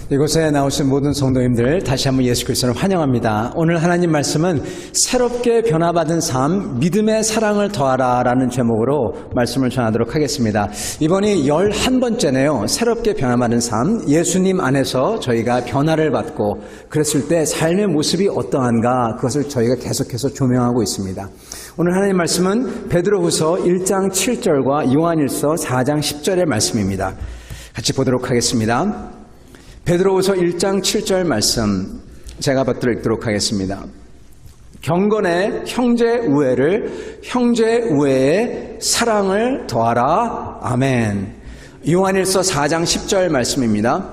이곳에 나오신 모든 성도님들 다시 한번 예수 그리스도를 환영합니다. 오늘 하나님 말씀은 새롭게 변화받은 삶, 믿음의 사랑을 더하라 라는 제목으로 말씀을 전하도록 하겠습니다. 이번이 11번째네요. 새롭게 변화받은 삶, 예수님 안에서 저희가 변화를 받고 그랬을 때 삶의 모습이 어떠한가 그것을 저희가 계속해서 조명하고 있습니다. 오늘 하나님 말씀은 베드로후서 1장 7절과 요한일서 4장 10절의 말씀입니다. 같이 보도록 하겠습니다. 베드로후서 1장 7절 말씀 제가 받들어 읽도록 하겠습니다. 경건의 형제 우애를 형제 우애의 사랑을 더하라. 아멘. 요한일서 4장 10절 말씀입니다.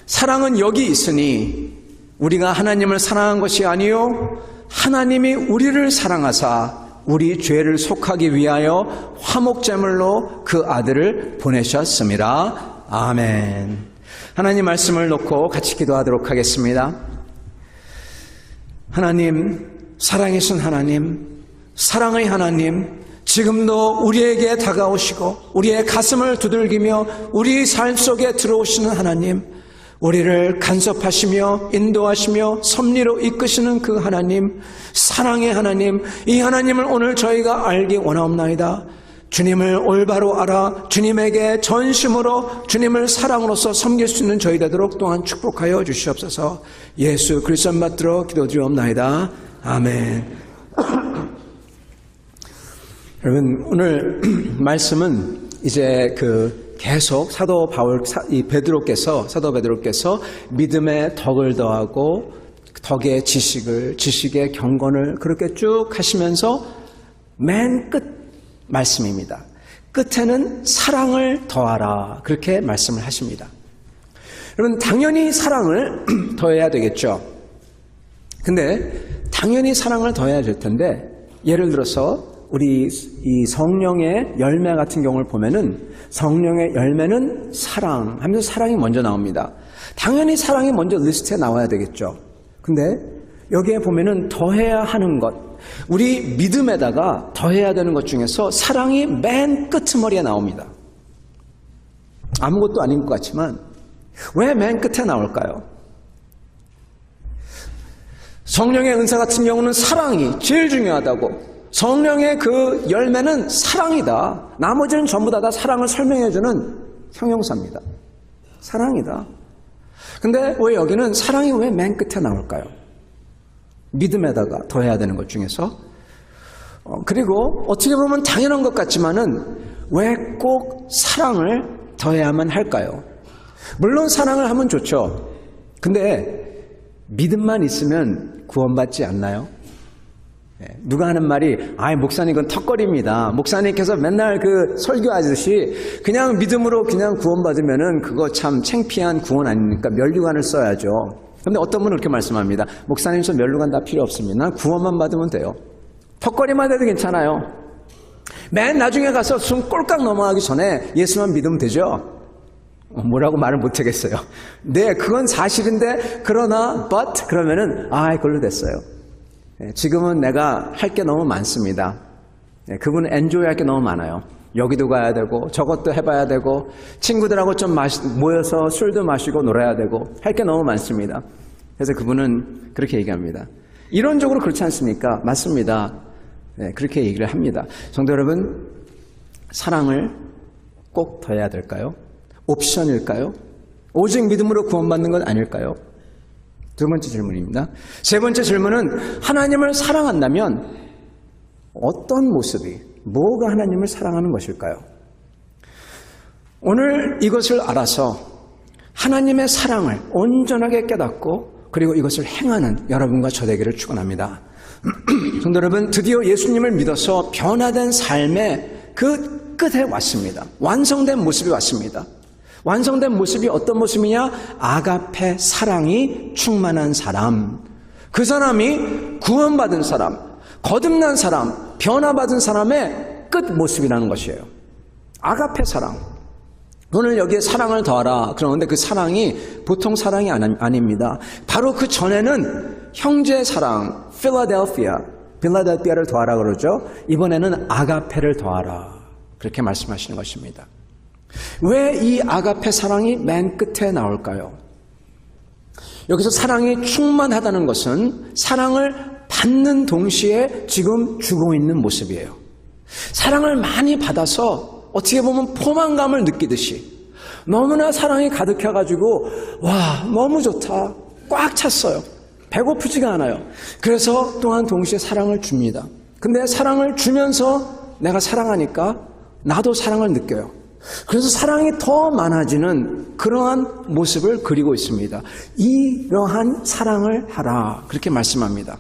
사랑은 여기 있으니 우리가 하나님을 사랑한 것이 아니요 하나님이 우리를 사랑하사 우리 죄를 속하기 위하여 화목제물로 그 아들을 보내셨습니다. 아멘. 하나님 말씀을 놓고 같이 기도하도록 하겠습니다. 하나님, 사랑이신 하나님, 사랑의 하나님, 지금도 우리에게 다가오시고 우리의 가슴을 두들기며 우리 삶 속에 들어오시는 하나님, 우리를 간섭하시며 인도하시며 섭리로 이끄시는 그 하나님, 사랑의 하나님, 이 하나님을 오늘 저희가 알기 원하옵나이다. 주님을 올바로 알아 주님에게 전심으로 주님을 사랑으로서 섬길 수 있는 저희 되도록 또한 축복하여 주시옵소서. 예수 그리스도 받들어 기도드리옵나이다. 아멘. 여러분, 오늘 말씀은 이제 계속 사도 베드로께서 믿음의 덕을 더하고 덕의 지식의 경건을 그렇게 쭉 하시면서 맨 끝 말씀입니다. 끝에는 사랑을 더하라 그렇게 말씀을 하십니다. 여러분, 당연히 사랑을 더해야 되겠죠. 근데 당연히 사랑을 더해야 될 텐데 예를 들어서 우리 이 성령의 열매 같은 경우를 보면은 성령의 열매는 사랑 하면서 사랑이 먼저 나옵니다. 당연히 사랑이 먼저 리스트에 나와야 되겠죠. 근데 여기에 보면은 더해야 하는 것, 우리 믿음에다가 더해야 되는 것 중에서 사랑이 맨 끄트머리에 나옵니다. 아무것도 아닌 것 같지만 왜 맨 끝에 나올까요? 성령의 은사 같은 경우는 사랑이 제일 중요하다고, 성령의 그 열매는 사랑이다, 나머지는 전부 다 사랑을 설명해주는 형용사입니다. 사랑이다. 근데 왜 여기는 사랑이 왜 맨 끝에 나올까요? 믿음에다가 더해야 되는 것 중에서. 그리고 어떻게 보면 당연한 것 같지만은 왜 꼭 사랑을 더해야만 할까요? 물론 사랑을 하면 좋죠. 근데 믿음만 있으면 구원받지 않나요? 누가 하는 말이, 목사님 그건 턱걸이입니다. 목사님께서 맨날 설교하듯이 그냥 믿음으로 그냥 구원받으면은 그거 참 창피한 구원 아닙니까? 면류관을 써야죠. 근데 어떤 분은 그렇게 말씀합니다. 목사님, 저 면류관 다 필요 없습니다. 난 구원만 받으면 돼요. 턱걸이만 해도 괜찮아요. 맨 나중에 가서 숨 꼴깍 넘어가기 전에 예수만 믿으면 되죠. 뭐라고 말을 못하겠어요. 네, 그건 사실인데 그러나 but 그러면은 그걸로 됐어요. 지금은 내가 할 게 너무 많습니다. 그분은 엔조이 할 게 너무 많아요. 여기도 가야 되고 저것도 해봐야 되고 친구들하고 좀 모여서 술도 마시고 놀아야 되고 할 게 너무 많습니다. 그래서 그분은 그렇게 얘기합니다. 이론적으로 그렇지 않습니까? 맞습니다. 그렇게 얘기를 합니다. 성도 여러분, 사랑을 꼭 더해야 될까요? 옵션일까요? 오직 믿음으로 구원받는 건 아닐까요? 두 번째 질문입니다. 세 번째 질문은, 하나님을 사랑한다면 어떤 모습이, 뭐가 하나님을 사랑하는 것일까요? 오늘 이것을 알아서 하나님의 사랑을 온전하게 깨닫고 그리고 이것을 행하는 여러분과 저 되기를 축원합니다. 성도 여러분, 드디어 예수님을 믿어서 변화된 삶의 그 끝에 왔습니다. 완성된 모습이 왔습니다. 완성된 모습이 어떤 모습이냐? 아가페 사랑이 충만한 사람. 그 사람이 구원받은 사람, 거듭난 사람, 변화받은 사람의 끝 모습이라는 것이에요. 아가페 사랑. 오늘 여기에 사랑을 더하라 그러는데 그 사랑이 보통 사랑이 아닙니다. 바로 그 전에는 형제 사랑, 필라델피아를 더하라 그러죠. 이번에는 아가페를 더하라 그렇게 말씀하시는 것입니다. 왜 이 아가페 사랑이 맨 끝에 나올까요? 여기서 사랑이 충만하다는 것은 사랑을 받는 동시에 지금 주고 있는 모습이에요. 사랑을 많이 받아서 어떻게 보면 포만감을 느끼듯이 너무나 사랑이 가득해가지고 와 너무 좋다, 꽉 찼어요, 배고프지가 않아요. 그래서 또한 동시에 사랑을 줍니다. 근데 사랑을 주면서 내가 사랑하니까 나도 사랑을 느껴요. 그래서 사랑이 더 많아지는 그러한 모습을 그리고 있습니다. 이러한 사랑을 하라, 그렇게 말씀합니다.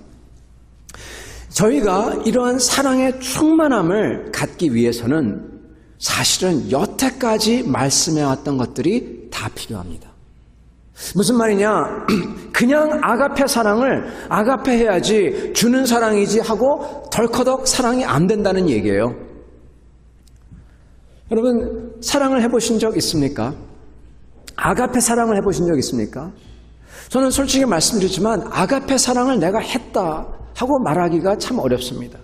저희가 이러한 사랑의 충만함을 갖기 위해서는 사실은 여태까지 말씀해왔던 것들이 다 필요합니다. 무슨 말이냐? 그냥 아가페 사랑을 아가페 해야지 주는 사랑이지 하고 덜커덕 사랑이 안 된다는 얘기예요. 여러분 사랑을 해보신 적 있습니까? 아가페 사랑을 해보신 적 있습니까? 저는 솔직히 말씀드리지만 아가페 사랑을 내가 했다 하고 말하기가 참 어렵습니다.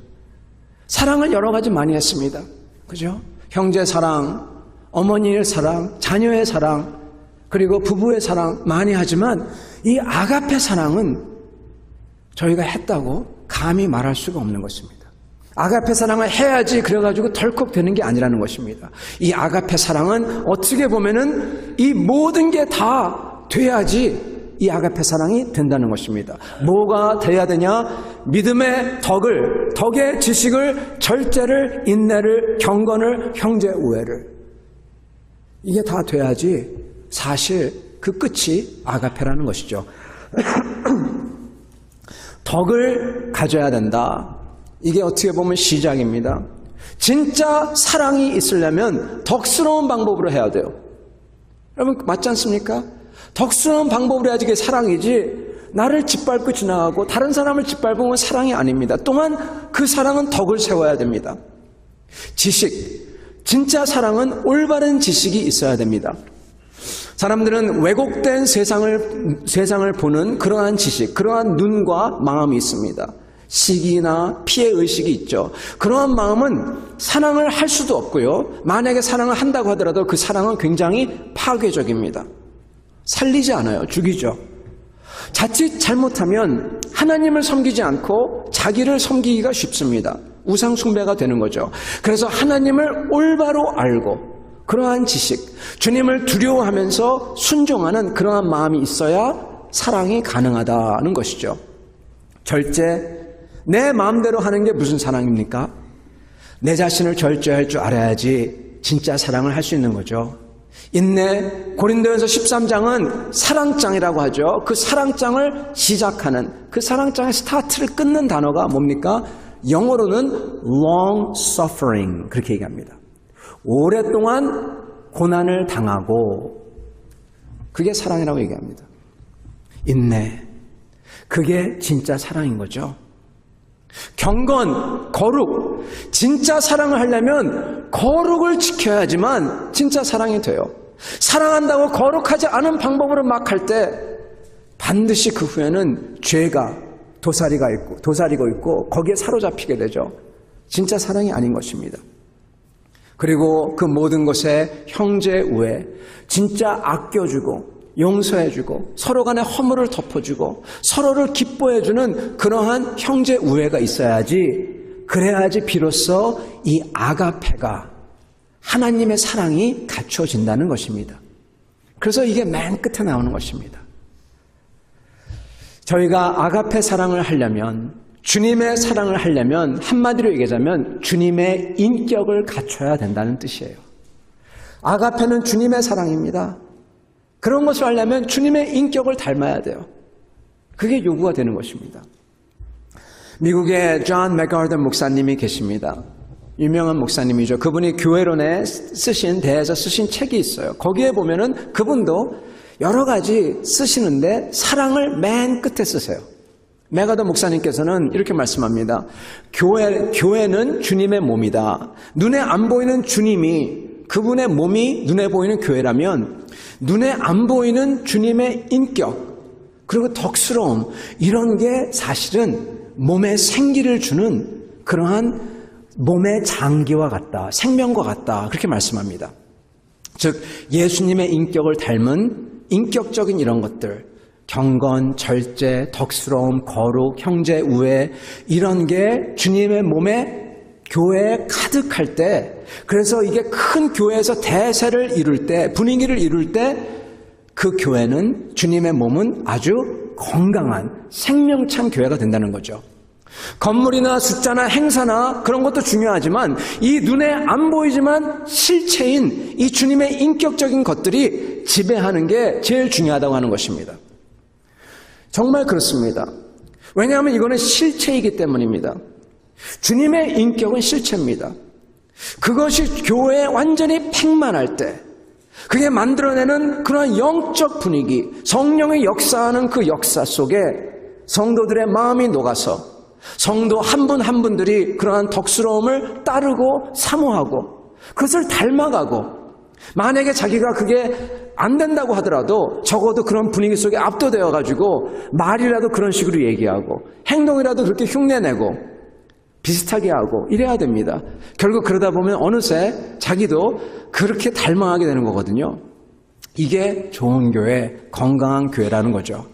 사랑을 여러 가지 많이 했습니다. 그죠? 형제 사랑, 어머니의 사랑, 자녀의 사랑, 그리고 부부의 사랑 많이 하지만 이 아가페 사랑은 저희가 했다고 감히 말할 수가 없는 것입니다. 아가페 사랑을 해야지 그래가지고 덜컥 되는 게 아니라는 것입니다. 이 아가페 사랑은 어떻게 보면은 이 모든 게 다 돼야지 이 아가페 사랑이 된다는 것입니다. 뭐가 돼야 되냐? 믿음의 덕의 지식을, 절제를, 인내를, 경건을, 형제 우애를, 이게 다 돼야지 사실 그 끝이 아가페라는 것이죠. 덕을 가져야 된다. 이게 어떻게 보면 시작입니다. 진짜 사랑이 있으려면 덕스러운 방법으로 해야 돼요. 여러분 맞지 않습니까? 덕스러운 방법으로 해야지 그게 사랑이지, 나를 짓밟고 지나가고 다른 사람을 짓밟으면 사랑이 아닙니다. 또한 그 사랑은 덕을 세워야 됩니다. 지식, 진짜 사랑은 올바른 지식이 있어야 됩니다. 사람들은 왜곡된 세상을 보는 그러한 지식, 그러한 눈과 마음이 있습니다. 시기나 피해의식이 있죠. 그러한 마음은 사랑을 할 수도 없고요. 만약에 사랑을 한다고 하더라도 그 사랑은 굉장히 파괴적입니다. 살리지 않아요. 죽이죠. 자칫 잘못하면 하나님을 섬기지 않고 자기를 섬기기가 쉽습니다. 우상 숭배가 되는 거죠. 그래서 하나님을 올바로 알고 그러한 지식, 주님을 두려워하면서 순종하는 그러한 마음이 있어야 사랑이 가능하다는 것이죠. 절제, 내 마음대로 하는 게 무슨 사랑입니까? 내 자신을 절제할 줄 알아야지 진짜 사랑을 할 수 있는 거죠. 인내, 고린도전서 13장은 사랑장이라고 하죠. 그 사랑장을 시작하는, 그 사랑장의 스타트를 끊는 단어가 뭡니까? 영어로는 long suffering, 그렇게 얘기합니다. 오랫동안 고난을 당하고, 그게 사랑이라고 얘기합니다. 인내, 그게 진짜 사랑인 거죠. 경건, 거룩, 진짜 사랑을 하려면 거룩을 지켜야지만 진짜 사랑이 돼요. 사랑한다고 거룩하지 않은 방법으로 막 할 때 반드시 그 후에는 죄가 도사리고 있고 거기에 사로잡히게 되죠. 진짜 사랑이 아닌 것입니다. 그리고 그 모든 것에 형제 우애, 진짜 아껴주고 용서해주고 서로 간의 허물을 덮어주고 서로를 기뻐해주는 그러한 형제 우애가 있어야지, 그래야지 비로소 이 아가페가, 하나님의 사랑이 갖춰진다는 것입니다. 그래서 이게 맨 끝에 나오는 것입니다. 저희가 아가페 사랑을 하려면, 주님의 사랑을 하려면 한마디로 얘기하자면 주님의 인격을 갖춰야 된다는 뜻이에요. 아가페는 주님의 사랑입니다. 그런 것을 하려면 주님의 인격을 닮아야 돼요. 그게 요구가 되는 것입니다. 미국에 존 맥아더 목사님이 계십니다. 유명한 목사님이죠. 그분이 교회론에 대해서 쓰신 책이 있어요. 거기에 보면은 그분도 여러 가지 쓰시는데 사랑을 맨 끝에 쓰세요. 맥아더 목사님께서는 이렇게 말씀합니다. 교회는 주님의 몸이다. 눈에 안 보이는 주님이, 그분의 몸이 눈에 보이는 교회라면 눈에 안 보이는 주님의 인격, 그리고 덕스러움, 이런 게 사실은 몸에 생기를 주는 그러한 몸의 장기와 같다, 생명과 같다, 그렇게 말씀합니다. 즉 예수님의 인격을 닮은 인격적인 이런 것들, 경건, 절제, 덕스러움, 거룩, 형제, 우애 이런 게 주님의 몸에 교회에 가득할 때, 그래서 이게 큰 교회에서 대세를 이룰 때, 분위기를 이룰 때 그 교회는, 주님의 몸은 아주 건강한 생명찬 교회가 된다는 거죠. 건물이나 숫자나 행사나 그런 것도 중요하지만 이 눈에 안 보이지만 실체인 이 주님의 인격적인 것들이 지배하는 게 제일 중요하다고 하는 것입니다. 정말 그렇습니다. 왜냐하면 이거는 실체이기 때문입니다. 주님의 인격은 실체입니다. 그것이 교회에 완전히 팽만할 때, 그게 만들어내는 그런 영적 분위기, 성령의 역사하는 그 역사 속에 성도들의 마음이 녹아서 성도 한 분 한 분들이 그러한 덕스러움을 따르고 사모하고 그것을 닮아가고, 만약에 자기가 그게 안 된다고 하더라도 적어도 그런 분위기 속에 압도되어 가지고 말이라도 그런 식으로 얘기하고 행동이라도 그렇게 흉내내고 비슷하게 하고 이래야 됩니다. 결국 그러다 보면 어느새 자기도 그렇게 닮아가게 되는 거거든요. 이게 좋은 교회, 건강한 교회라는 거죠.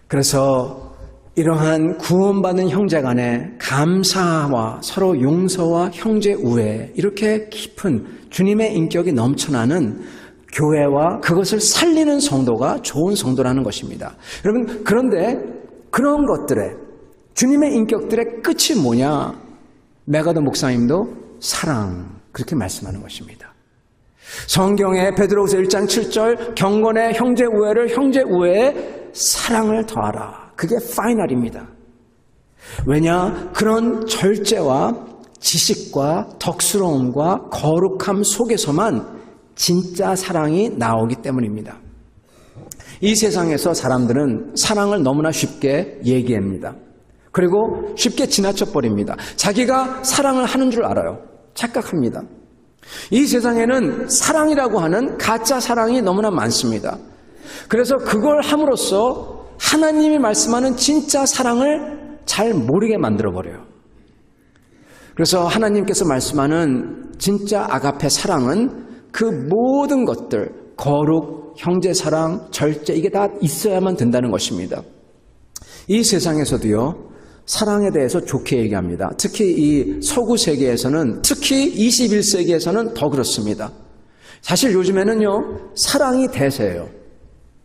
그래서 이러한 구원받은 형제 간의 감사와 서로 용서와 형제 우애, 이렇게 깊은 주님의 인격이 넘쳐나는 교회와 그것을 살리는 성도가 좋은 성도라는 것입니다. 여러분, 그런데 그런 것들의 주님의 인격들의 끝이 뭐냐? 메가더 목사님도 사랑, 그렇게 말씀하는 것입니다. 성경에 베드로후서 1장 7절 경건의 형제 우애를 형제 우애에 사랑을 더하라. 그게 파이널입니다. 왜냐? 그런 절제와 지식과 덕스러움과 거룩함 속에서만 진짜 사랑이 나오기 때문입니다. 이 세상에서 사람들은 사랑을 너무나 쉽게 얘기합니다. 그리고 쉽게 지나쳐버립니다. 자기가 사랑을 하는 줄 알아요. 착각합니다. 이 세상에는 사랑이라고 하는 가짜 사랑이 너무나 많습니다. 그래서 그걸 함으로써 하나님이 말씀하는 진짜 사랑을 잘 모르게 만들어버려요. 그래서 하나님께서 말씀하는 진짜 아가페 사랑은 그 모든 것들, 거룩, 형제사랑, 절제, 이게 다 있어야만 된다는 것입니다. 이 세상에서도요, 사랑에 대해서 좋게 얘기합니다. 특히 이 서구 세계에서는, 특히 21세기에서는 더 그렇습니다. 사실 요즘에는요, 사랑이 대세예요.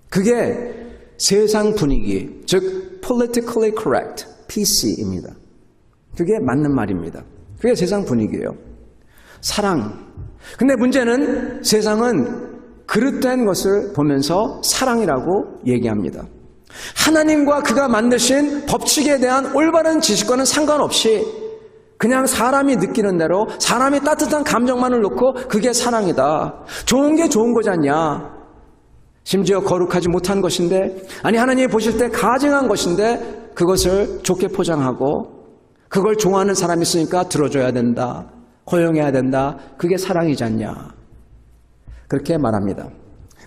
그게 세상 분위기, 즉 politically correct, PC입니다. 그게 맞는 말입니다. 그게 세상 분위기예요. 사랑. 근데 문제는 세상은 그릇된 것을 보면서 사랑이라고 얘기합니다. 하나님과 그가 만드신 법칙에 대한 올바른 지식과는 상관없이 그냥 사람이 느끼는 대로 사람이 따뜻한 감정만을 놓고 그게 사랑이다. 좋은 게 좋은 거지 않냐. 심지어 거룩하지 못한 것인데, 아니 하나님이 보실 때 가증한 것인데 그것을 좋게 포장하고 그걸 좋아하는 사람이 있으니까 들어줘야 된다. 허용해야 된다. 그게 사랑이지 않냐. 그렇게 말합니다.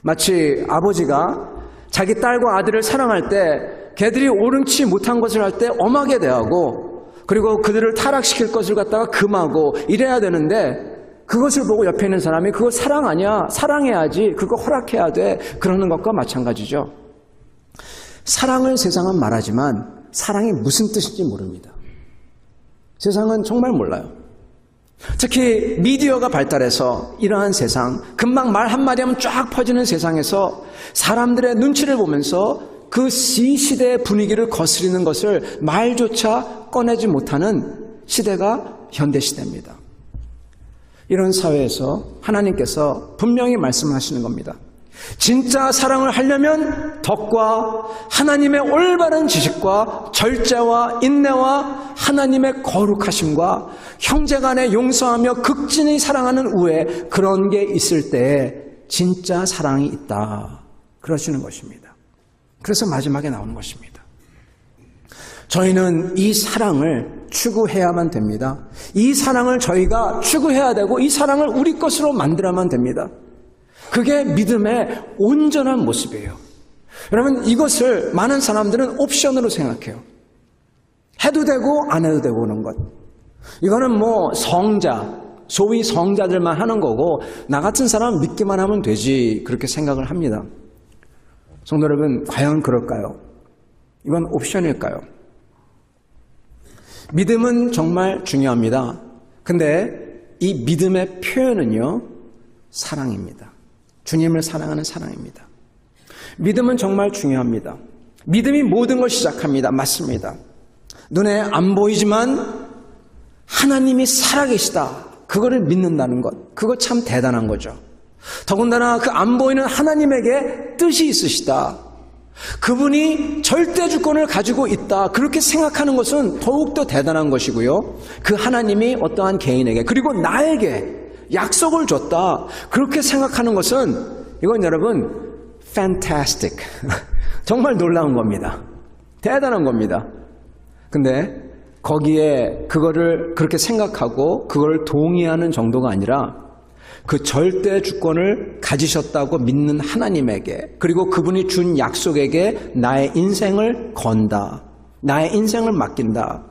마치 아버지가 자기 딸과 아들을 사랑할 때 걔들이 옳은치 못한 것을 할 때 엄하게 대하고 그리고 그들을 타락시킬 것을 갖다가 금하고 이래야 되는데 그것을 보고 옆에 있는 사람이 그거 사랑 아니야. 사랑해야지. 그거 허락해야 돼. 그러는 것과 마찬가지죠. 사랑을 세상은 말하지만 사랑이 무슨 뜻인지 모릅니다. 세상은 정말 몰라요. 특히 미디어가 발달해서 이러한 세상, 금방 말 한마디 하면 쫙 퍼지는 세상에서 사람들의 눈치를 보면서 그 시대의 분위기를 거스리는 것을 말조차 꺼내지 못하는 시대가 현대시대입니다. 이런 사회에서 하나님께서 분명히 말씀하시는 겁니다. 진짜 사랑을 하려면 덕과 하나님의 올바른 지식과 절제와 인내와 하나님의 거룩하심과 형제간에 용서하며 극진히 사랑하는 우애, 그런 게 있을 때에 진짜 사랑이 있다. 그러시는 것입니다. 그래서 마지막에 나오는 것입니다. 저희는 이 사랑을 추구해야만 됩니다. 이 사랑을 저희가 추구해야 되고 이 사랑을 우리 것으로 만들어야만 됩니다. 그게 믿음의 온전한 모습이에요. 여러분, 이것을 많은 사람들은 옵션으로 생각해요. 해도 되고 안 해도 되고 하는 것. 이거는 뭐 성자, 소위 성자들만 하는 거고 나 같은 사람은 믿기만 하면 되지, 그렇게 생각을 합니다. 성도 여러분, 과연 그럴까요? 이건 옵션일까요? 믿음은 정말 중요합니다. 근데 이 믿음의 표현은요, 사랑입니다. 주님을 사랑하는 사랑입니다. 믿음은 정말 중요합니다. 믿음이 모든 걸 시작합니다. 맞습니다. 눈에 안 보이지만 하나님이 살아계시다. 그거를 믿는다는 것. 그거 참 대단한 거죠. 더군다나 그 안 보이는 하나님에게 뜻이 있으시다. 그분이 절대 주권을 가지고 있다. 그렇게 생각하는 것은 더욱더 대단한 것이고요. 그 하나님이 어떠한 개인에게 그리고 나에게 약속을 줬다. 그렇게 생각하는 것은 이건 여러분 fantastic. 정말 놀라운 겁니다. 대단한 겁니다. 근데 거기에 그거를 그렇게 생각하고 그걸 동의하는 정도가 아니라 그 절대 주권을 가지셨다고 믿는 하나님에게 그리고 그분이 준 약속에게 나의 인생을 건다. 나의 인생을 맡긴다.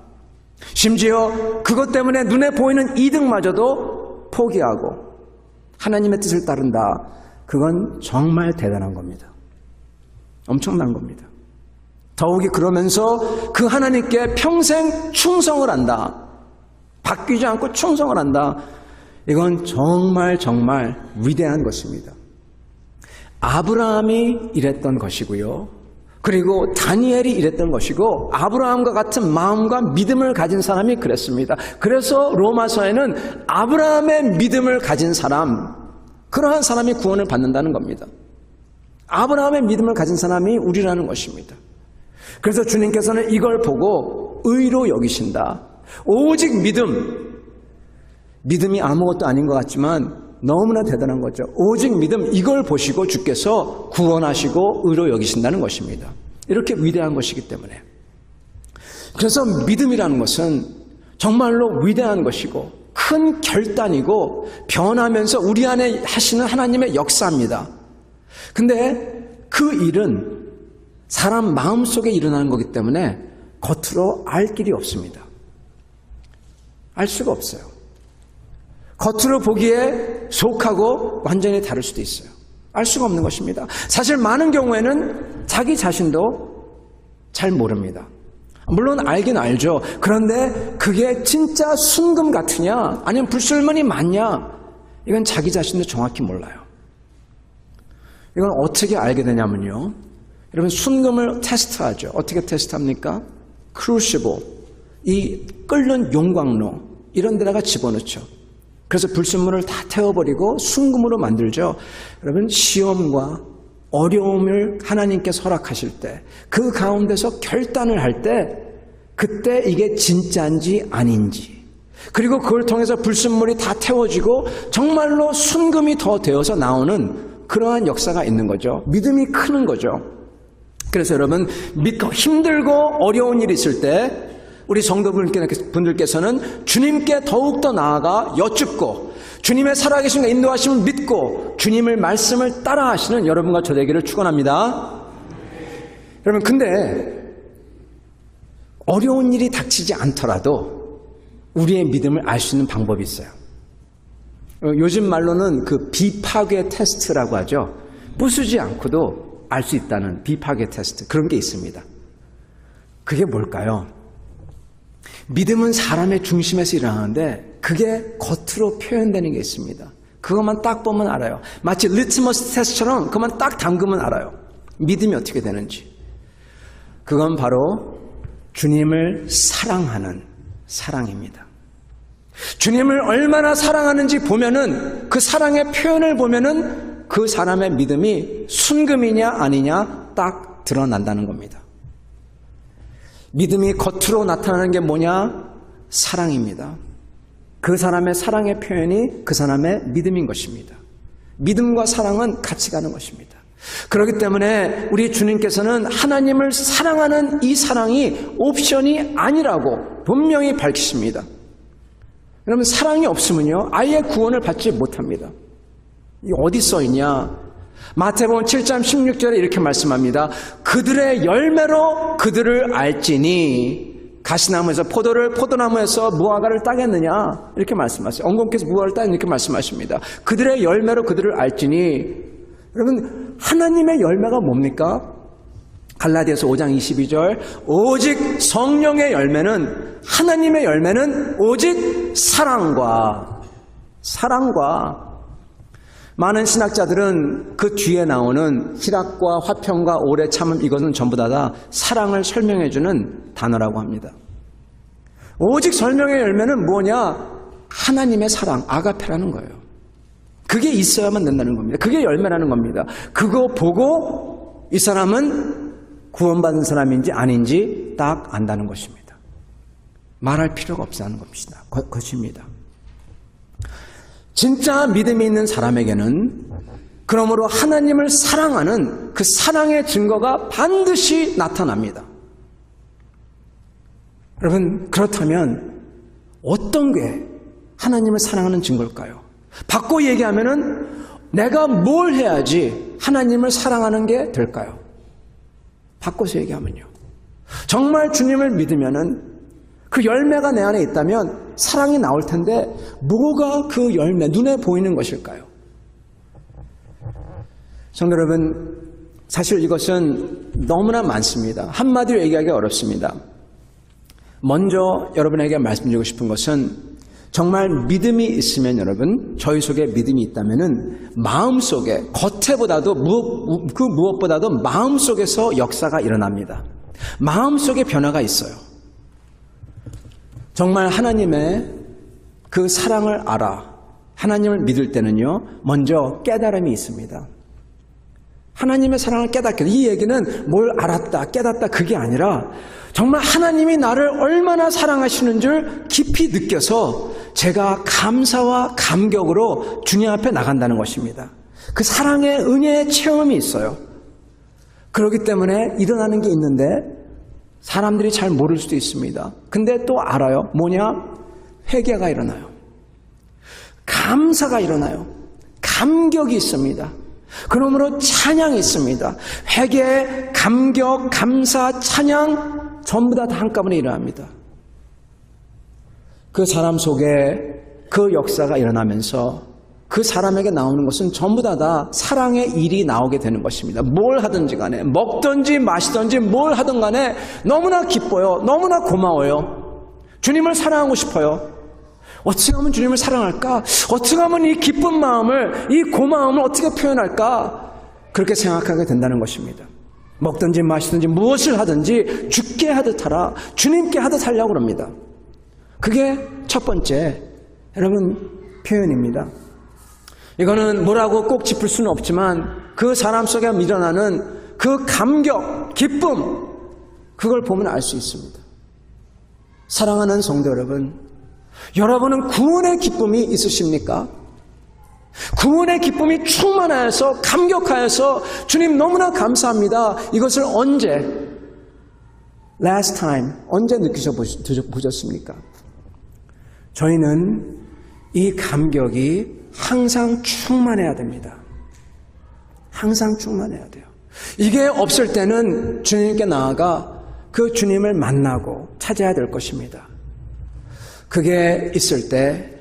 심지어 그것 때문에 눈에 보이는 이득마저도 포기하고 하나님의 뜻을 따른다. 그건 정말 대단한 겁니다. 엄청난 겁니다. 더욱이 그러면서 그 하나님께 평생 충성을 한다. 바뀌지 않고 충성을 한다. 이건 정말 위대한 것입니다. 아브라함이 이랬던 것이고요. 그리고 다니엘이 이랬던 것이고 아브라함과 같은 마음과 믿음을 가진 사람이 그랬습니다. 그래서 로마서에는 아브라함의 믿음을 가진 사람, 그러한 사람이 구원을 받는다는 겁니다. 아브라함의 믿음을 가진 사람이 우리라는 것입니다. 그래서 주님께서는 이걸 보고 의로 여기신다. 오직 믿음이 아무것도 아닌 것 같지만 너무나 대단한 거죠. 오직 믿음, 이걸 보시고 주께서 구원하시고 의로 여기신다는 것입니다. 이렇게 위대한 것이기 때문에. 그래서 믿음이라는 것은 정말로 위대한 것이고 큰 결단이고 변하면서 우리 안에 하시는 하나님의 역사입니다. 근데 그 일은 사람 마음속에 일어나는 거기 때문에 겉으로 알 길이 없습니다. 알 수가 없어요. 겉으로 보기에 속하고 완전히 다를 수도 있어요. 알 수가 없는 것입니다. 사실 많은 경우에는 자기 자신도 잘 모릅니다. 물론 알긴 알죠. 그런데 그게 진짜 순금 같으냐 아니면 불순물이 맞냐, 이건 자기 자신도 정확히 몰라요. 이건 어떻게 알게 되냐면요, 여러분 순금을 테스트하죠. 어떻게 테스트합니까? 크루시블, 이 끓는 용광로 이런 데다가 집어넣죠. 그래서 불순물을 다 태워버리고 순금으로 만들죠. 여러분, 시험과 어려움을 하나님께서 허락하실 때 그 가운데서 결단을 할 때 그때 이게 진짜인지 아닌지, 그리고 그걸 통해서 불순물이 다 태워지고 정말로 순금이 더 되어서 나오는 그러한 역사가 있는 거죠. 믿음이 크는 거죠. 그래서 여러분, 믿고 힘들고 어려운 일이 있을 때 우리 성도분들께서는 주님께 더욱더 나아가 여쭙고 주님의 살아계신 인도하심을 믿고 주님을 말씀을 따라하시는 여러분과 저 되기를 축원합니다. 여러분, 근데 어려운 일이 닥치지 않더라도 우리의 믿음을 알 수 있는 방법이 있어요. 요즘 말로는 그 비파괴 테스트라고 하죠. 부수지 않고도 알 수 있다는 비파괴 테스트, 그런 게 있습니다. 그게 뭘까요? 믿음은 사람의 중심에서 일어나는데 그게 겉으로 표현되는 게 있습니다. 그것만 딱 보면 알아요. 마치 리트머스 테스트처럼 그것만 딱 담그면 알아요. 믿음이 어떻게 되는지. 그건 바로 주님을 사랑하는 사랑입니다. 주님을 얼마나 사랑하는지 보면은, 그 사랑의 표현을 보면은 그 사람의 믿음이 순금이냐 아니냐 딱 드러난다는 겁니다. 믿음이 겉으로 나타나는 게 뭐냐? 사랑입니다. 그 사람의 사랑의 표현이 그 사람의 믿음인 것입니다. 믿음과 사랑은 같이 가는 것입니다. 그렇기 때문에 우리 주님께서는 하나님을 사랑하는 이 사랑이 옵션이 아니라고 분명히 밝히십니다. 여러분, 사랑이 없으면요 아예 구원을 받지 못합니다. 이 어디 써 있냐? 마태복음 7장 16절에 이렇게 말씀합니다. 그들의 열매로 그들을 알지니, 가시나무에서 포도를, 포도나무에서 무화과를 따겠느냐, 이렇게 말씀하세요. 엉겅퀴에서 무화과를 따겠느냐, 이렇게 말씀하십니다. 그들의 열매로 그들을 알지니. 여러분, 하나님의 열매가 뭡니까? 갈라디아서 5장 22절 오직 성령의 열매는 하나님의 열매는 오직 사랑과 많은 신학자들은 그 뒤에 나오는 희락과 화평과 오래 참음 이것은 전부 다 사랑을 설명해주는 단어라고 합니다. 오직 성령의 열매는 뭐냐? 하나님의 사랑, 아가페라는 거예요. 그게 있어야만 된다는 겁니다. 그게 열매라는 겁니다. 그거 보고 이 사람은 구원받은 사람인지 아닌지 딱 안다는 것입니다. 말할 필요가 없다는 것입니다. 진짜 믿음이 있는 사람에게는 그러므로 하나님을 사랑하는 그 사랑의 증거가 반드시 나타납니다. 여러분, 그렇다면 어떤 게 하나님을 사랑하는 증거일까요? 바꿔 얘기하면은 내가 뭘 해야지 하나님을 사랑하는 게 될까요? 바꿔서 얘기하면요. 정말 주님을 믿으면은 그 열매가 내 안에 있다면 사랑이 나올 텐데 뭐가 그 열매, 눈에 보이는 것일까요? 성도 여러분, 사실 이것은 너무나 많습니다. 한마디로 얘기하기 어렵습니다. 먼저 여러분에게 말씀드리고 싶은 것은 정말 믿음이 있으면 여러분, 저희 속에 믿음이 있다면은 마음속에 겉에보다도 그 무엇보다도 마음속에서 역사가 일어납니다. 마음속에 변화가 있어요. 정말 하나님의 그 사랑을 알아 하나님을 믿을 때는요, 먼저 깨달음이 있습니다. 하나님의 사랑을 깨닫게. 이 얘기는 뭘 알았다, 깨닫다 그게 아니라 정말 하나님이 나를 얼마나 사랑하시는 줄 깊이 느껴서 제가 감사와 감격으로 주님 앞에 나간다는 것입니다. 그 사랑의 은혜의 체험이 있어요. 그렇기 때문에 일어나는 게 있는데 사람들이 잘 모를 수도 있습니다. 근데 또 알아요. 뭐냐? 회개가 일어나요. 감사가 일어나요. 감격이 있습니다. 그러므로 찬양이 있습니다. 회개, 감격, 감사, 찬양 전부 다 한꺼번에 일어납니다. 그 사람 속에 그 역사가 일어나면서 그 사람에게 나오는 것은 전부 다 사랑의 일이 나오게 되는 것입니다. 뭘 하든지 간에 먹든지 마시든지 뭘 하든 간에 너무나 기뻐요. 너무나 고마워요. 주님을 사랑하고 싶어요. 어떻게 하면 주님을 사랑할까? 어떻게 하면 이 기쁜 마음을, 이 고마움을 어떻게 표현할까? 그렇게 생각하게 된다는 것입니다. 먹든지 마시든지 무엇을 하든지 죽게 하듯 하라, 주님께 하듯 하려고 합니다. 그게 첫 번째 여러분 표현입니다. 이거는 뭐라고 꼭 짚을 수는 없지만 그 사람 속에 일어나는 그 감격, 기쁨, 그걸 보면 알 수 있습니다. 사랑하는 성도 여러분, 여러분은 구원의 기쁨이 있으십니까? 구원의 기쁨이 충만하여서 감격하여서 주님 너무나 감사합니다. 이것을 언제, last time, 언제 느끼셔보셨습니까? 저희는 이 감격이 항상 충만해야 됩니다. 항상 충만해야 돼요. 이게 없을 때는 주님께 나아가 그 주님을 만나고 찾아야 될 것입니다. 그게 있을 때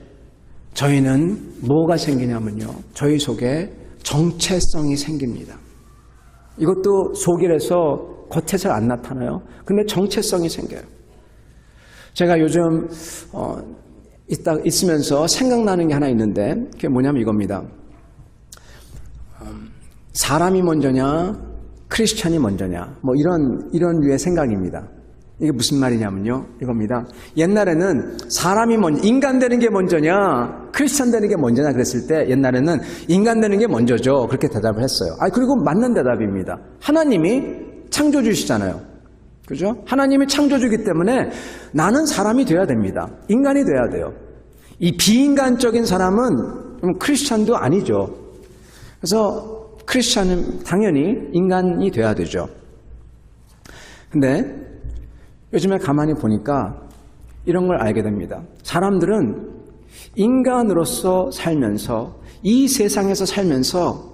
저희는 뭐가 생기냐면요, 저희 속에 정체성이 생깁니다. 이것도 속이라서 겉에서 안 나타나요. 근데 정체성이 생겨요. 제가 요즘 있으면서 생각나는 게 하나 있는데 그게 뭐냐면 이겁니다. 사람이 먼저냐 크리스찬이 먼저냐 뭐 이런 류의 생각입니다. 이게 무슨 말이냐면요, 이겁니다. 옛날에는 사람이 먼저, 인간 되는 게 먼저냐 크리스찬 되는 게 먼저냐 그랬을 때 옛날에는 인간 되는 게 먼저죠, 그렇게 대답을 했어요. 그리고 맞는 대답입니다. 하나님이 창조주시잖아요, 그죠? 하나님이 창조주기 때문에 나는 사람이 돼야 됩니다. 인간이 돼야 돼요. 이 비인간적인 사람은 크리스찬도 아니죠. 그래서 크리스찬은 당연히 인간이 돼야 되죠. 근데 요즘에 가만히 보니까 이런 걸 알게 됩니다. 사람들은 인간으로서 살면서, 이 세상에서 살면서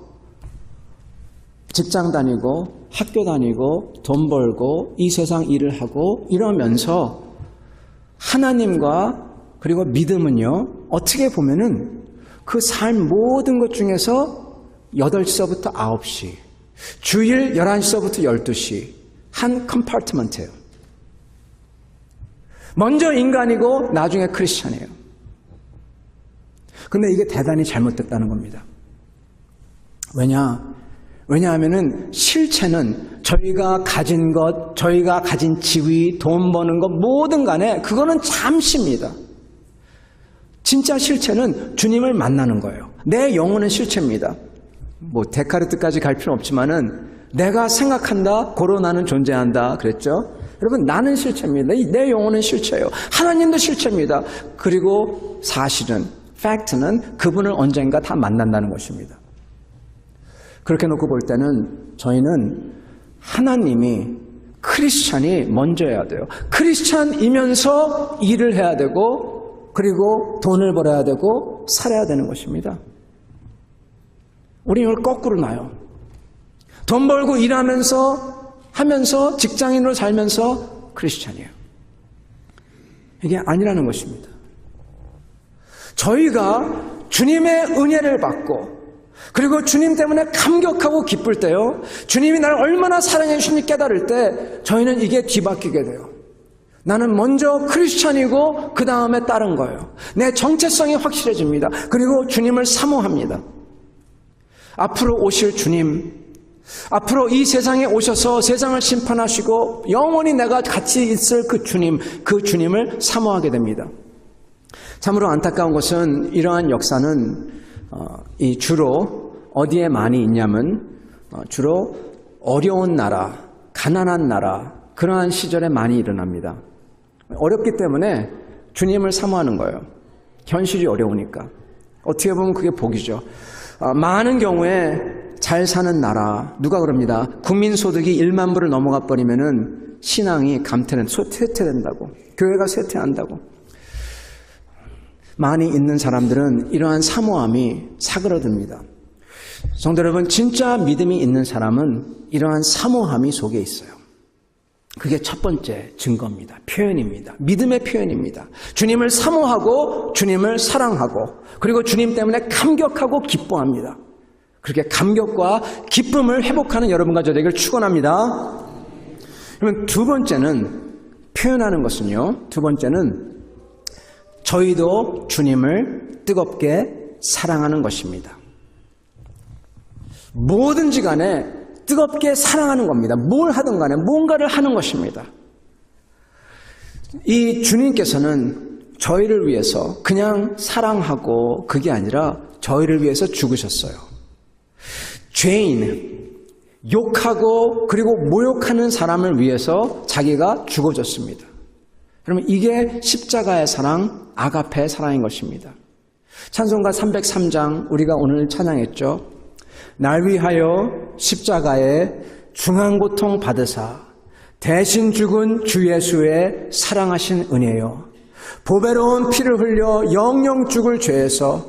직장 다니고 학교 다니고 돈 벌고 이 세상 일을 하고 이러면서 하나님과 그리고 믿음은요, 어떻게 보면은 그 삶 모든 것 중에서 8시서부터 9시 주일 11시서부터 12시 한 컴파트먼트예요. 먼저 인간이고 나중에 크리스찬이에요. 근데 이게 대단히 잘못됐다는 겁니다. 왜냐하면은 실체는 저희가 가진 것, 저희가 가진 지위, 돈 버는 것 뭐든 간에 그거는 잠시입니다. 진짜 실체는 주님을 만나는 거예요. 내 영혼은 실체입니다. 뭐 데카르트까지 갈 필요는 없지만은 내가 생각한다, 고로 나는 존재한다 그랬죠. 여러분, 나는 실체입니다. 내 영혼은 실체예요. 하나님도 실체입니다. 그리고 사실은, 팩트는 그분을 언젠가 다 만난다는 것입니다. 그렇게 놓고 볼 때는 저희는 하나님이 크리스찬이 먼저여야 돼요. 크리스찬이면서 일을 해야 되고 그리고 돈을 벌어야 되고 살아야 되는 것입니다. 우리는 이걸 거꾸로 놔요. 돈 벌고 일하면서 직장인으로 살면서 크리스찬이에요. 이게 아니라는 것입니다. 저희가 주님의 은혜를 받고 그리고 주님 때문에 감격하고 기쁠 때요, 주님이 나를 얼마나 사랑해 주시는지 깨달을 때 저희는 이게 뒤바뀌게 돼요. 나는 먼저 크리스찬이고 그 다음에 다른 거예요. 내 정체성이 확실해집니다. 그리고 주님을 사모합니다. 앞으로 오실 주님, 앞으로 이 세상에 오셔서 세상을 심판하시고 영원히 내가 같이 있을 그 주님을 사모하게 됩니다. 참으로 안타까운 것은 이러한 역사는 주로 어디에 많이 있냐면 주로 어려운 나라, 가난한 나라, 그러한 시절에 많이 일어납니다. 어렵기 때문에 주님을 사모하는 거예요. 현실이 어려우니까. 어떻게 보면 그게 복이죠. 많은 경우에 잘 사는 나라, 누가 그럽니다. 국민소득이 1만 불을 넘어가 버리면은 신앙이 쇠퇴된다고. 교회가 쇠퇴한다고. 많이 있는 사람들은 이러한 사모함이 사그러듭니다. 성도 여러분, 진짜 믿음이 있는 사람은 이러한 사모함이 속에 있어요. 그게 첫 번째 증거입니다. 표현입니다. 믿음의 표현입니다. 주님을 사모하고 주님을 사랑하고 그리고 주님 때문에 감격하고 기뻐합니다. 그렇게 감격과 기쁨을 회복하는 여러분과 저에게 축원합니다. 그러면 두 번째는 표현하는 것은요. 두 번째는 저희도 주님을 뜨겁게 사랑하는 것입니다. 뭐든지 간에 뜨겁게 사랑하는 겁니다. 뭘 하든 간에 뭔가를 하는 것입니다. 이 주님께서는 저희를 위해서 그냥 사랑하고 그게 아니라 저희를 위해서 죽으셨어요. 죄인, 욕하고 그리고 모욕하는 사람을 위해서 자기가 죽어줬습니다. 그러면 이게 십자가의 사랑, 아가페의 사랑인 것입니다. 찬송가 303장 우리가 오늘 찬양했죠. 날 위하여 십자가에 중한고통 받으사 대신 죽은 주 예수의 사랑하신 은혜요. 보배로운 피를 흘려 영영 죽을 죄에서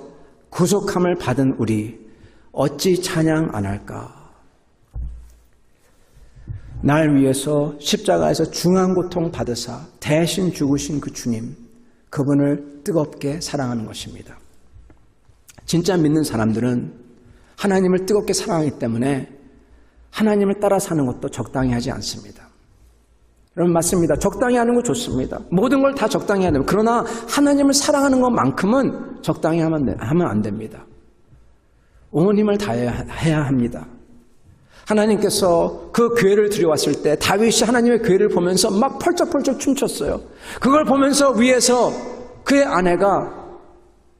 구속함을 받은 우리 어찌 찬양 안 할까. 날 위해서 십자가에서 중한고통 받으사 대신 죽으신 그 주님, 그분을 뜨겁게 사랑하는 것입니다. 진짜 믿는 사람들은 하나님을 뜨겁게 사랑하기 때문에 하나님을 따라 사는 것도 적당히 하지 않습니다. 여러분 맞습니다. 적당히 하는 거 좋습니다. 모든 걸 다 적당히 해야 됩니다. 그러나 하나님을 사랑하는 것만큼은 적당히 하면 안 됩니다. 온 힘을 다해야 합니다. 하나님께서 그 교회를 들여왔을 때 다윗이 하나님의 교회를 보면서 막 펄쩍펄쩍 춤췄어요. 그걸 보면서 위에서 그의 아내가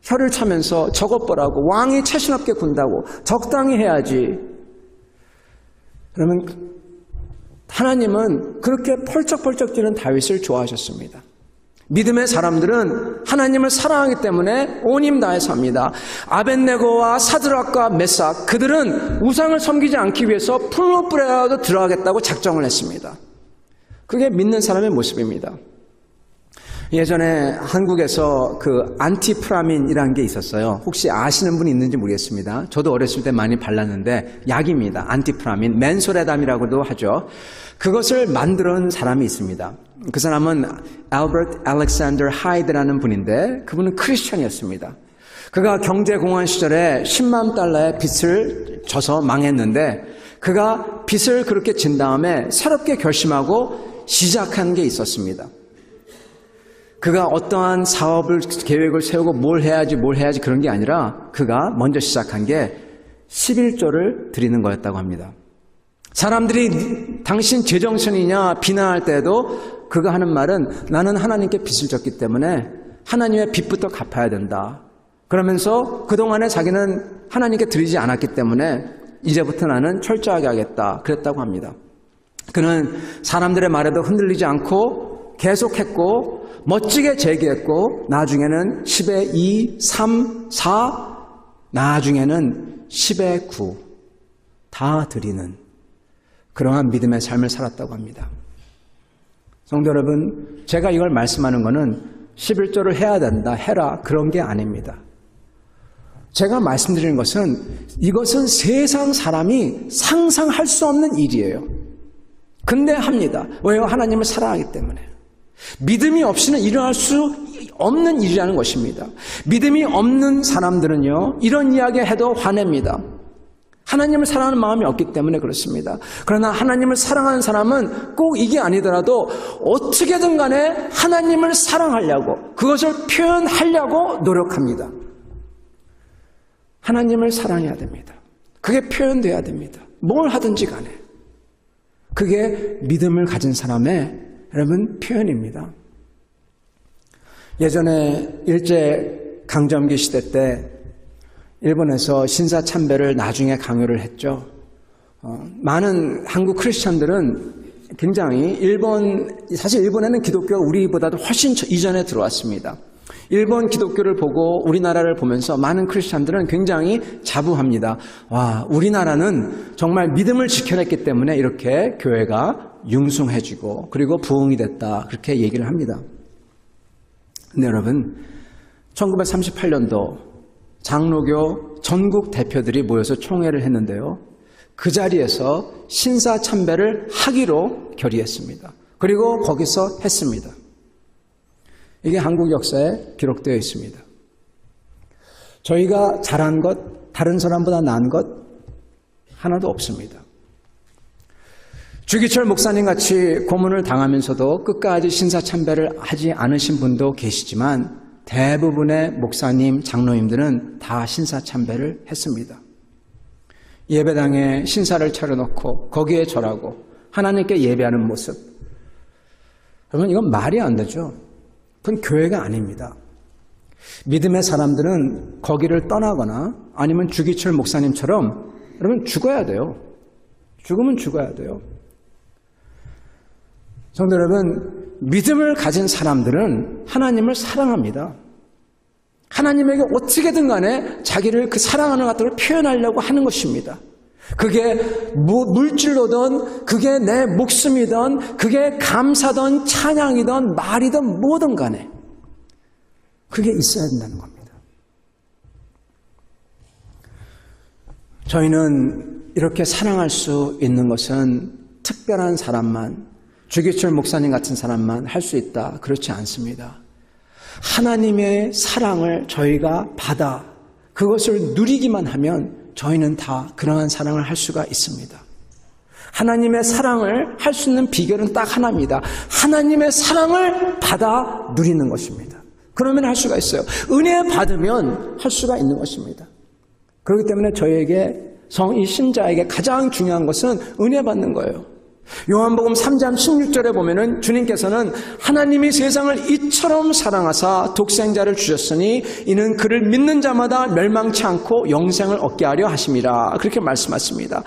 혀를 차면서 저것 보라고, 왕이 채신없게 군다고, 적당히 해야지. 그러면 하나님은 그렇게 펄쩍펄쩍 뛰는 다윗을 좋아하셨습니다. 믿음의 사람들은 하나님을 사랑하기 때문에 온 힘 다해서 합니다. 아벳네고와 사드락과 메삭, 그들은 우상을 섬기지 않기 위해서 풀무불에라도 들어가겠다고 작정을 했습니다. 그게 믿는 사람의 모습입니다. 예전에 한국에서 그 안티프라민이라는 게 있었어요. 혹시 아시는 분이 있는지 모르겠습니다. 저도 어렸을 때 많이 발랐는데 약입니다. 안티프라민, 맨소레담이라고도 하죠. 그것을 만들어낸 사람이 있습니다. 그 사람은 알버트 알렉산더 하이드라는 분인데 그분은 크리스천이었습니다. 그가 경제공황 시절에 10만 달러의 빚을 져서 망했는데 그가 빚을 그렇게 진 다음에 새롭게 결심하고 시작한 게 있었습니다. 그가 어떠한 사업을 계획을 세우고 뭘 해야지 그런 게 아니라 그가 먼저 시작한 게 11조를 드리는 거였다고 합니다. 사람들이 당신 제정신이냐 비난할 때도 그가 하는 말은 나는 하나님께 빚을 졌기 때문에 하나님의 빚부터 갚아야 된다. 그러면서 그동안에 자기는 하나님께 드리지 않았기 때문에 이제부터 나는 철저하게 하겠다. 그랬다고 합니다. 그는 사람들의 말에도 흔들리지 않고 계속했고 멋지게 제기했고 나중에는 10에 2, 3, 4 나중에는 10에 9 다 드리는 그러한 믿음의 삶을 살았다고 합니다. 성도 여러분, 제가 이걸 말씀하는 것은 11조를 해야 된다, 해라 그런 게 아닙니다. 제가 말씀드리는 것은 이것은 세상 사람이 상상할 수 없는 일이에요. 근데 합니다. 왜요? 하나님을 사랑하기 때문에. 믿음이 없이는 일어날 수 없는 일이라는 것입니다. 믿음이 없는 사람들은요, 이런 이야기 해도 화냅니다. 하나님을 사랑하는 마음이 없기 때문에 그렇습니다. 그러나 하나님을 사랑하는 사람은 꼭 이게 아니더라도 어떻게든 간에 하나님을 사랑하려고, 그것을 표현하려고 노력합니다. 하나님을 사랑해야 됩니다. 그게 표현돼야 됩니다. 뭘 하든지 간에. 그게 믿음을 가진 사람의 여러분 표현입니다. 예전에 일제강점기 시대 때 일본에서 신사참배를 나중에 강요를 했죠. 많은 한국 크리스천들은 굉장히 사실 일본에는 기독교가 우리보다도 훨씬 이전에 들어왔습니다. 일본 기독교를 보고 우리나라를 보면서 많은 크리스천들은 굉장히 자부합니다. 와, 우리나라는 정말 믿음을 지켜냈기 때문에 이렇게 교회가 융숭해지고 그리고 부흥이 됐다. 그렇게 얘기를 합니다. 근데 여러분, 1938년도 장로교 전국 대표들이 모여서 총회를 했는데요. 그 자리에서 신사참배를 하기로 결의했습니다. 그리고 거기서 했습니다. 이게 한국 역사에 기록되어 있습니다. 저희가 잘한 것, 다른 사람보다 나은 것 하나도 없습니다. 주기철 목사님 같이 고문을 당하면서도 끝까지 신사참배를 하지 않으신 분도 계시지만 대부분의 목사님, 장로님들은 다 신사참배를 했습니다. 예배당에 신사를 차려놓고 거기에 절하고 하나님께 예배하는 모습. 여러분, 이건 말이 안 되죠. 그건 교회가 아닙니다. 믿음의 사람들은 거기를 떠나거나 아니면 주기철 목사님처럼 여러분 죽어야 돼요. 죽으면 죽어야 돼요. 성도 여러분, 믿음을 가진 사람들은 하나님을 사랑합니다. 하나님에게 어떻게든 간에 자기를 그 사랑하는 것들을 표현하려고 하는 것입니다. 그게 물질로든 그게 내 목숨이든 그게 감사든 찬양이든 말이든 뭐든 간에 그게 있어야 된다는 겁니다. 저희는 이렇게 사랑할 수 있는 것은 특별한 사람만, 주기철 목사님 같은 사람만 할 수 있다. 그렇지 않습니다. 하나님의 사랑을 저희가 받아 그것을 누리기만 하면 저희는 다 그러한 사랑을 할 수가 있습니다. 하나님의 사랑을 할 수 있는 비결은 딱 하나입니다. 하나님의 사랑을 받아 누리는 것입니다. 그러면 할 수가 있어요. 은혜 받으면 할 수가 있는 것입니다. 그렇기 때문에 저희에게 이 신자에게 가장 중요한 것은 은혜 받는 거예요. 요한복음 3장 16절에 보면은 주님께서는 하나님이 세상을 이처럼 사랑하사 독생자를 주셨으니 이는 그를 믿는 자마다 멸망치 않고 영생을 얻게 하려 하심이라. 그렇게 말씀하십니다.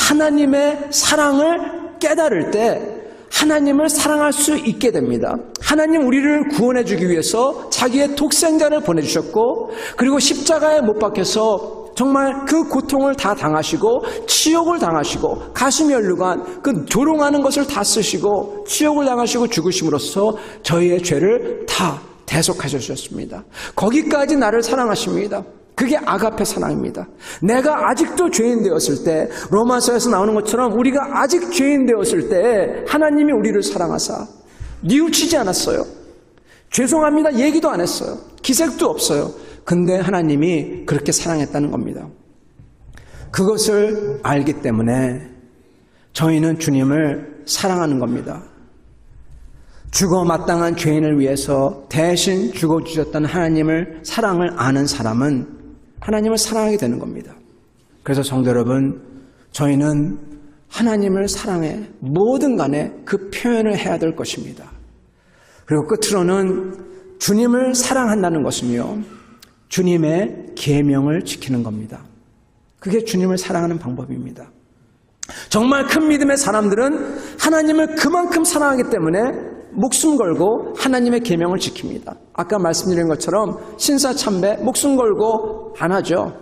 하나님의 사랑을 깨달을 때 하나님을 사랑할 수 있게 됩니다. 하나님 우리를 구원해 주기 위해서 자기의 독생자를 보내주셨고 그리고 십자가에 못 박혀서 정말 그 고통을 다 당하시고 치욕을 당하시고 가시면류관 그 조롱하는 것을 다 쓰시고 치욕을 당하시고 죽으심으로써 저희의 죄를 다 대속하셨습니다. 거기까지 나를 사랑하십니다. 그게 아가페 사랑입니다. 내가 아직도 죄인 되었을 때 로마서에서 나오는 것처럼 우리가 아직 죄인 되었을 때 하나님이 우리를 사랑하사 뉘우치지 않았어요. 죄송합니다 얘기도 안 했어요. 기색도 없어요. 근데 하나님이 그렇게 사랑했다는 겁니다. 그것을 알기 때문에 저희는 주님을 사랑하는 겁니다. 죽어 마땅한 죄인을 위해서 대신 죽어주셨던 하나님을 사랑을 아는 사람은 하나님을 사랑하게 되는 겁니다. 그래서 성도 여러분, 저희는 하나님을 사랑해 뭐든 간에 그 표현을 해야 될 것입니다. 그리고 끝으로는 주님을 사랑한다는 것은요, 주님의 계명을 지키는 겁니다. 그게 주님을 사랑하는 방법입니다. 정말 큰 믿음의 사람들은 하나님을 그만큼 사랑하기 때문에 목숨 걸고 하나님의 계명을 지킵니다. 아까 말씀드린 것처럼 신사참배 목숨 걸고 안 하죠.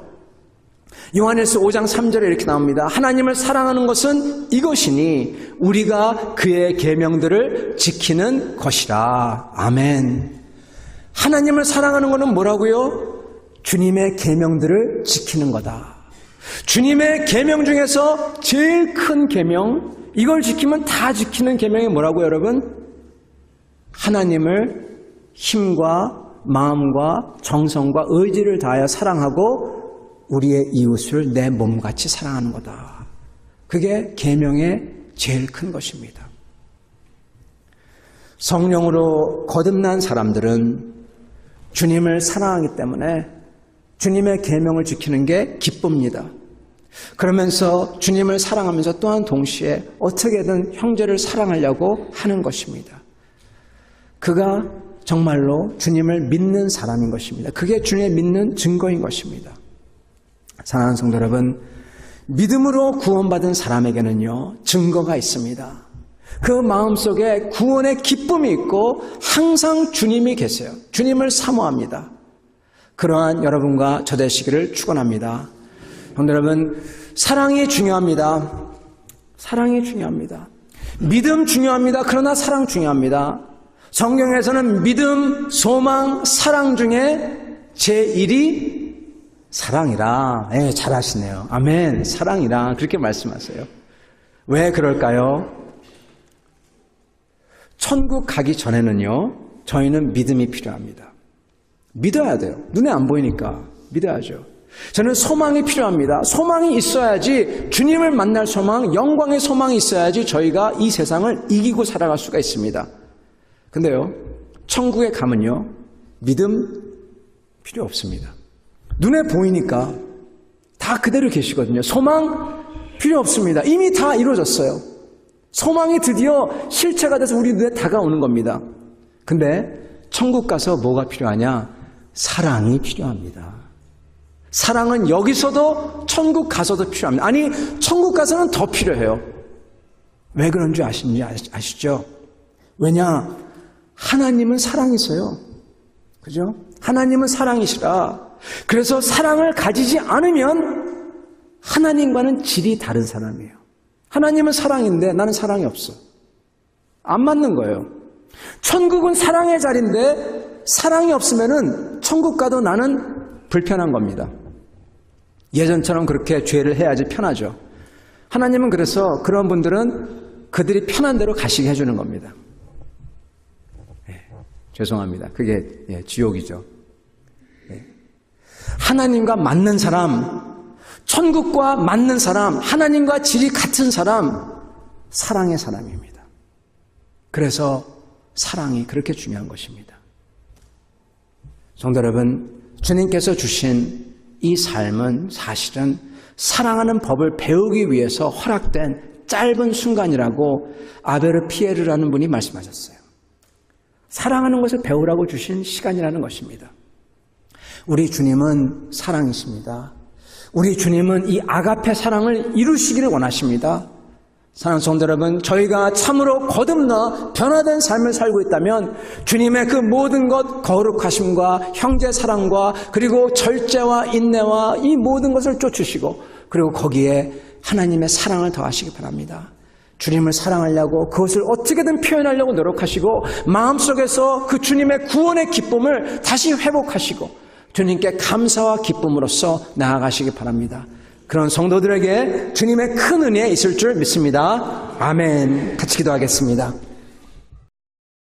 요한일서 5장 3절에 이렇게 나옵니다. 하나님을 사랑하는 것은 이것이니 우리가 그의 계명들을 지키는 것이라. 아멘. 하나님을 사랑하는 것은 뭐라고요? 주님의 계명들을 지키는 거다. 주님의 계명 중에서 제일 큰 계명, 이걸 지키면 다 지키는 계명이 뭐라고요, 여러분? 하나님을 힘과 마음과 정성과 의지를 다하여 사랑하고 우리의 이웃을 내 몸같이 사랑하는 거다. 그게 계명의 제일 큰 것입니다. 성령으로 거듭난 사람들은 주님을 사랑하기 때문에 주님의 계명을 지키는 게 기쁩니다. 그러면서 주님을 사랑하면서 또한 동시에 어떻게든 형제를 사랑하려고 하는 것입니다. 그가 정말로 주님을 믿는 사람인 것입니다. 그게 주님을 믿는 증거인 것입니다. 사랑하는 성도 여러분, 믿음으로 구원받은 사람에게는요, 증거가 있습니다. 그 마음속에 구원의 기쁨이 있고 항상 주님이 계세요. 주님을 사모합니다. 그러한 여러분과 저 되시기를 축원합니다. 성도 여러분, 사랑이 중요합니다. 사랑이 중요합니다. 믿음 중요합니다. 그러나 사랑 중요합니다. 성경에서는 믿음, 소망, 사랑 중에 제1이 사랑이라. 예, 잘하시네요. 아멘. 사랑이라 그렇게 말씀하세요. 왜 그럴까요? 천국 가기 전에는요, 저희는 믿음이 필요합니다. 믿어야 돼요. 눈에 안 보이니까 믿어야죠. 저는 소망이 필요합니다. 소망이 있어야지, 주님을 만날 소망, 영광의 소망이 있어야지 저희가 이 세상을 이기고 살아갈 수가 있습니다. 근데요, 천국에 가면요, 믿음 필요 없습니다. 눈에 보이니까 다 그대로 계시거든요. 소망 필요 없습니다. 이미 다 이루어졌어요. 소망이 드디어 실체가 돼서 우리 눈에 다가오는 겁니다. 근데 천국 가서 뭐가 필요하냐? 사랑이 필요합니다. 사랑은 여기서도 천국 가서도 필요합니다. 아니, 천국 가서는 더 필요해요. 왜 그런 줄 아시죠? 왜냐? 하나님은 사랑이세요. 그죠? 하나님은 사랑이시라. 그래서 사랑을 가지지 않으면 하나님과는 질이 다른 사람이에요. 하나님은 사랑인데 나는 사랑이 없어. 안 맞는 거예요. 천국은 사랑의 자리인데 사랑이 없으면은 천국 가도 나는 불편한 겁니다. 예전처럼 그렇게 죄를 해야지 편하죠. 하나님은 그래서 그런 분들은 그들이 편한 대로 가시게 해주는 겁니다. 죄송합니다. 그게 지옥이죠. 하나님과 맞는 사람, 천국과 맞는 사람, 하나님과 질이 같은 사람, 사랑의 사람입니다. 그래서 사랑이 그렇게 중요한 것입니다. 성도 여러분, 주님께서 주신 이 삶은 사실은 사랑하는 법을 배우기 위해서 허락된 짧은 순간이라고 아베르 피에르라는 분이 말씀하셨어요. 사랑하는 것을 배우라고 주신 시간이라는 것입니다. 우리 주님은 사랑이십니다. 우리 주님은 이 아가페 사랑을 이루시기를 원하십니다. 사랑하는 성도 여러분, 저희가 참으로 거듭나 변화된 삶을 살고 있다면 주님의 그 모든 것, 거룩하심과 형제 사랑과 그리고 절제와 인내와 이 모든 것을 쫓으시고 그리고 거기에 하나님의 사랑을 더하시기 바랍니다. 주님을 사랑하려고 그것을 어떻게든 표현하려고 노력하시고 마음속에서 그 주님의 구원의 기쁨을 다시 회복하시고 주님께 감사와 기쁨으로써 나아가시기 바랍니다. 그런 성도들에게 주님의 큰 은혜 있을 줄 믿습니다. 아멘. 같이 기도하겠습니다.